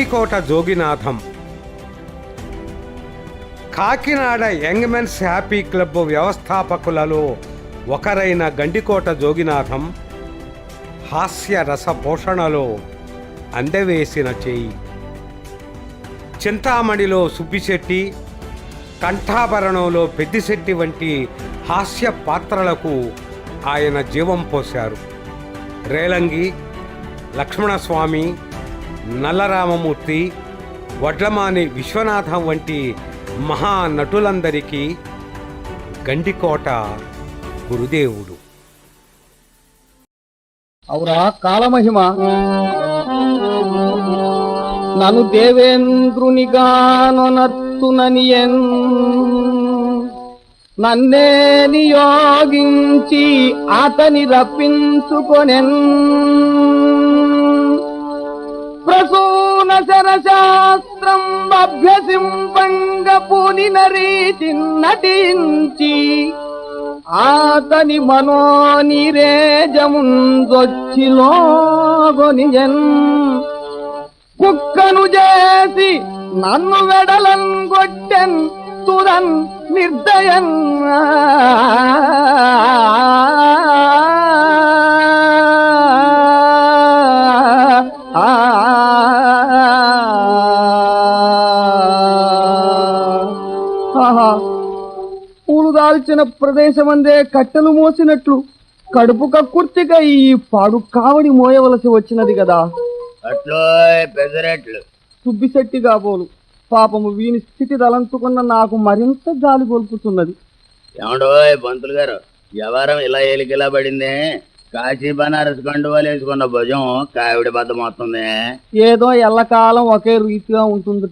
Gandikota Joginatham. Kakinada young men's happy club వ్యవస్థాపకులలో ఒకరైన గండికోట జోగినాథం హాస్య రస పోషణలో అందవేసిన చేయి. చింతామణిలో సుబ్బిశెట్టి, కంఠాభరణంలో పెద్దిశెట్టి వంటి హాస్య పాత్రలకు ఆయన జీవం పోశారు. రేలంగి, లక్ష్మణస్వామి, నల్లరామమూర్తి, వడ్లమాని విశ్వనాథం వంటి మహానటులందరికీ గండికోట గురుదేవుడు. అవురా కాలమహిమ, నన్ను దేవేంద్రునిగానొనత్తుననియన్ నన్నే నియోగించి అతని రప్పించుకొనెన్. ప్రసూన శరశాస్త్రం అభ్యసింపంగ పూనిన రీతి నటించి అతని మనోనిరేజముందొచ్చిలోగొనియన్. కుక్కను చేసి నన్ను వెడలన్ గొట్టెన్ తురన్ నిర్దయన్. పూలు దాల్చిన ప్రదేశమందే కట్టెలు మోసినట్లు కడుపు కక్కుర్తిగా ఈ పాడు కావడి మోయవలసి వచ్చినది కదా. సుబ్బిశెట్టి కాబోలు పాపము వీని స్థితి తలంచుకున్న నాకు మరింత జాలి గొల్పుతున్నది. ఏమండో పంతులు గారు, వ్యవహారం ఇలా ఎలికిలా పడిందే. కాశీ బనారస్ కండువాలు వేసుకున్న భుజం కావిడి బద్దం వస్తుంది. ఏదో ఎల్లకాలం ఒకే రీతిగా ఉంటుంది.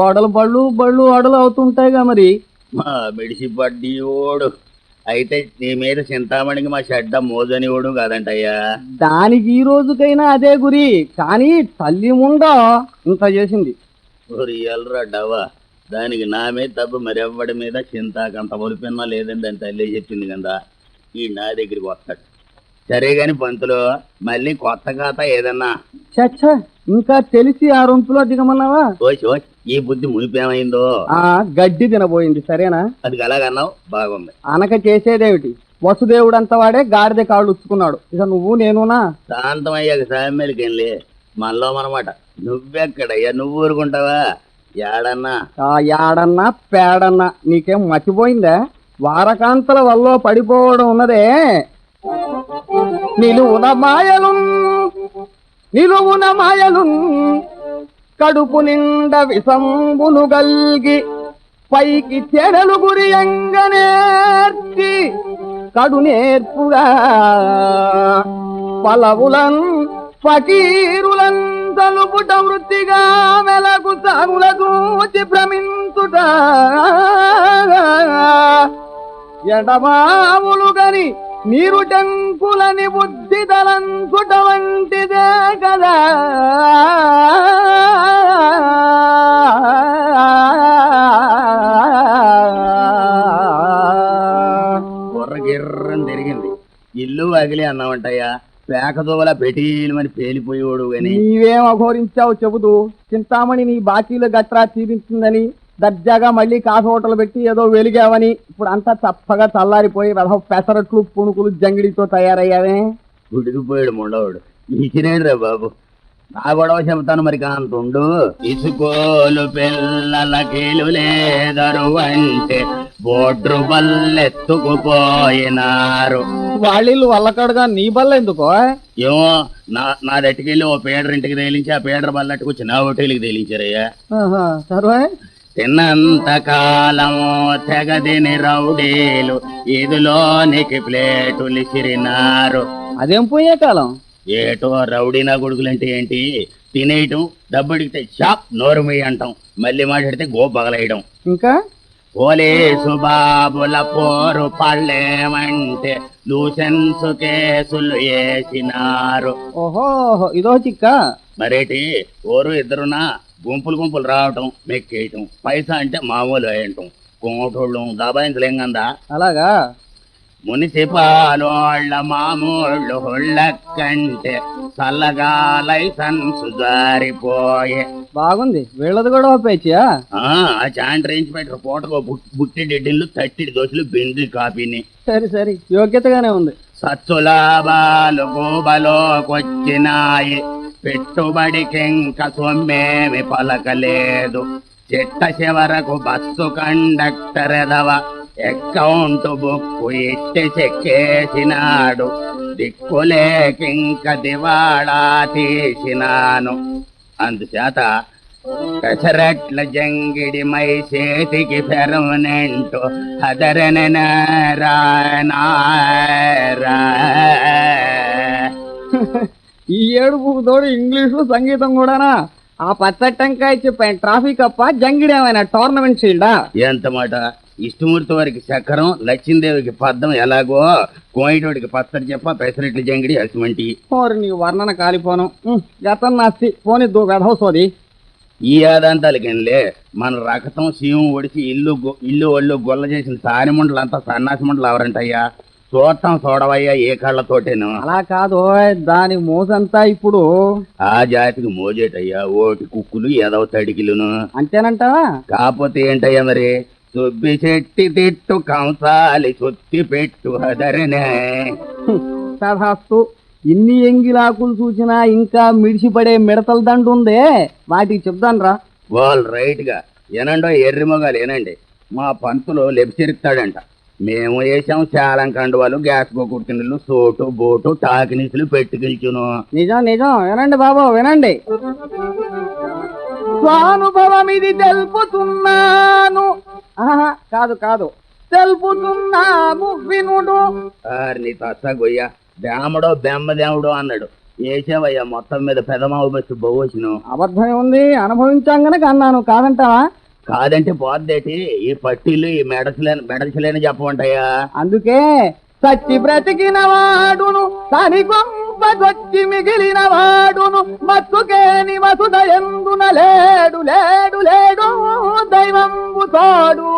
ఓడలు బళ్ళు బళ్ళు ఓడలు అవుతుంటాయిగా. మరి మా మిడిసి పడ్డి ఓడు అయితే నీ మీద చింతామణికి మా షడ్డ మోజని ఓడు కాదంటయ్యా. దానికి ఈ రోజుకైనా అదే గురి, కానీ తల్లి ముందా ఇంత చేసింది. ఎల్రడ్డవా, దానికి నా మీద తప్ప మరెవ్వడి మీద చింతాకంత ఒలిపిన్నా లేదని దాని తల్లి చెప్పింది కదా. ఈ నా దగ్గరికి వస్తాడు. సరే గాని పంతులు, మళ్ళీ కొత్త ఖాతా ఏదన్నా? చచ్చ, ఇంకా తెలిసి ఆ రొంపులో దిగమన్నావా? ఈ బుద్ధి మునిపేమైందో? గడ్డి తినబోయింది. సరేనా? అది అలాగన్నావు, బాగుంది. అనక చేసేదేమిటి? వసుదేవుడంత వాడే గాడిద కాళ్ళు ఉచ్చుకున్నాడు. ఇక నువ్వు నేనునా? శాంతమయ్యాక సామెలకెళ్ళి మనలో మనమాట. నువ్వెక్కడయ్యా, నువ్వు ఊరుకుంటావా? యాడన్నా పేడన్నా నీకేం మర్చిపోయిందా? వారకాంతల వల్ల పడిపోవడం ఉన్నదే. నిలువున మాయలు కడుపు నిండ విసంబును గల్గి పైకి చెరలు గురియంగనేర్చి కడు నేర్పుగా పలవులన్ ఫకీరులన్ తలుపుట వృత్తిగా మెలకు సాగుల దూచి భ్రమించుట ఎడమాములు గని నీరు టంకులని బుద్ధి తలంచుట వంటిదే కదా. బుర్రగిర్రం తిరిగింది. ఇల్లు అగిలి అన్నామంటయ్యా. పేకదోవలా పెట్టీలమని పేలిపోయేవాడు అని నీవేం అఘోరించావు చెబుతూ. చింతామణి నీ బాకీలు గట్రా తీరించిందని దర్జాగా మళ్ళీ కాఫీ హోటల్ పెట్టి ఏదో వెలిగావని ఇప్పుడు అంతా చప్పగా చల్లారిపోయి పెసరట్లు పుణుకులు జంగిడితో తయారయ్యావే. గుడికిపోయాడు ముండవాడు. ఇచ్చినేడురా బాబు, నా గొడవ చెబుతాను మరి కాంతుండు. ఇసుకోలు పిల్లలకిలు లేదరు అంటే బోడ్రు బల్లెత్తుకుపోయినారు. వాళ్ళు వల్లకడగా నీ బల్ల ఎందుకో? ఏమో, నా దట్టుకెళ్ళి ఓ పీడరింటికి తేలించి ఆ పీడర బల్లట్టుకొచ్చి నా హోటల్కి తేలించారయ్యా. సరే, తిన్నంత కాలము తెగదిని రౌడీలు ఇదిలోనికి ప్లేటులు సిరినారు. అదేం పోయే కాలం? ఏటో రౌడీనా కొడుకులంటే ఏంటి? తినేయటం, డబ్బడిగితే షాప్ నోరుమయ్యి అంటాం, మళ్ళీ మాట్లాడితే గో పగలేయడం. ఇంకా పోలీసు బాబుల పోరు పళ్ళేమంటే లూసెన్స్ కేసులు వేసినారు. ఓహో, ఇదో చిక్క. మరేటి ఓరు ఇద్దరునా గుంపులు రావటం, మెక్కేయటం, పైసా అంటే మామూలు వేయటం, కోటోళ్ళు దాబాయించలేం కదా. అలాగా మున్సిపాలోళ్ళ మామూళ్ళు హుళ్ళ కంటే చల్లగా లైసెన్స్ జారిపోయే. బాగుంది, వీళ్ళది కూడా పేచియా. చాంట్ రేంజ్ పెట్టరు పూటకో బుట్టి డెడ్డిన్లు తట్టిడి దోశలు బెండ్రి కాపీని. సరి యోగ్యతగానే ఉంది. సత్సులాభాలు గోబలోకొచ్చినాయి, పెట్టుబడికింక సొమ్మేమి పలకలేదు. చిట్ట చివరకు బస్సు కండక్టర్ ఎదవ అకౌంట్ బుక్కు ఇట్టి చెక్కేసినాడు. దిక్కులేకింక దివాళా తీసినాను. అందుచేత పెసరట్ల జంగిడి మై చేతికి పెర్మనెంట్ ఈ ఏడుపు తోడు ఇంగ్లీషు సంగీతం కూడానా? ఆ పచ్చటంకాయ చెప్పాను ట్రాఫిక్ అప్ప జంగిడేమైనా టోర్నమెంట్ షీల్డా? ఎంత మాట! ఇష్టమూర్తి వారికి చక్రం, లక్ష్మీదేవికి పద్దం ఎలాగో కోయిటోడికి పచ్చడి చెప్ప పెసరట్ల జంగిడి అసిమంటి. నీ వర్ణన కాలిపోను. గతం నాస్తి పోనిద్దు వెధవసోది. ఈ ఆదంతాలకెళ్ళే మన రక్తం సీము ఒడిచి ఇల్లు ఒళ్ళు గొల్ల చేసిన సారిమండలు అంతా సన్నాసి మండలు ఎవరంటయ్యా? చూడటం చూడవయ్యా ఏ కళ్ళతోటేను. అలా కాదు, దాని మోసంతా ఇప్పుడు ఆ జాతికి మోజేటయ్యా. ఓటి కుక్కులు ఎదవ తడికిలును అంతేనంటావా? కాకపోతే ఏంటయ్యా మరి? సుబ్బి చెట్టి తిట్టు కంసాలి సుత్తి పెట్టు హదరనే. తథాస్తు. ఇన్ని ఎంగిలాకులు చూసినా ఇంకా మిడిసిపడే మిడతల దండు ఉందే, వాటికి చెప్దాను రా. వాళ్ళు రైట్ గా ఏనండో ఎర్రి మొగాలు ఏనండి. మా పంతులు లెప్సిరుతాడంట. మేము వేసాం చాలం కండువాలు, గ్యాస్ కుర్తిళ్ళు, సోటు బోటు టాకినీసులు పెట్టుకెళ్చును. నిజం వినండి బాబు, వినండి. స్వానుభవం ఇది తెలుపుతున్నాను. కాదు తెలుపుతున్నాము వినుడు. నీ తస్సగొయ్య దేమడో బెమ్మదేముడో అన్నాడు. వేసావయ్యా మొత్తం మీద పెదమావు బస్సు బొవ్వచ్చును. అబద్ధమే ఉంది, అనుభవించాం గనక అన్నాను. కాదంటావా? కాదంటే పోద్దేటి ఈ పట్టీలు ఈ మెడచలేని చెప్పమంటాయా? అందుకే సచ్చి బ్రతికిన వాడును, సరి గొంపగొచ్చి మిగిలిన వాడును, మత్తుకేని వసుద ఎందున లేడు దైవంబు తోడు.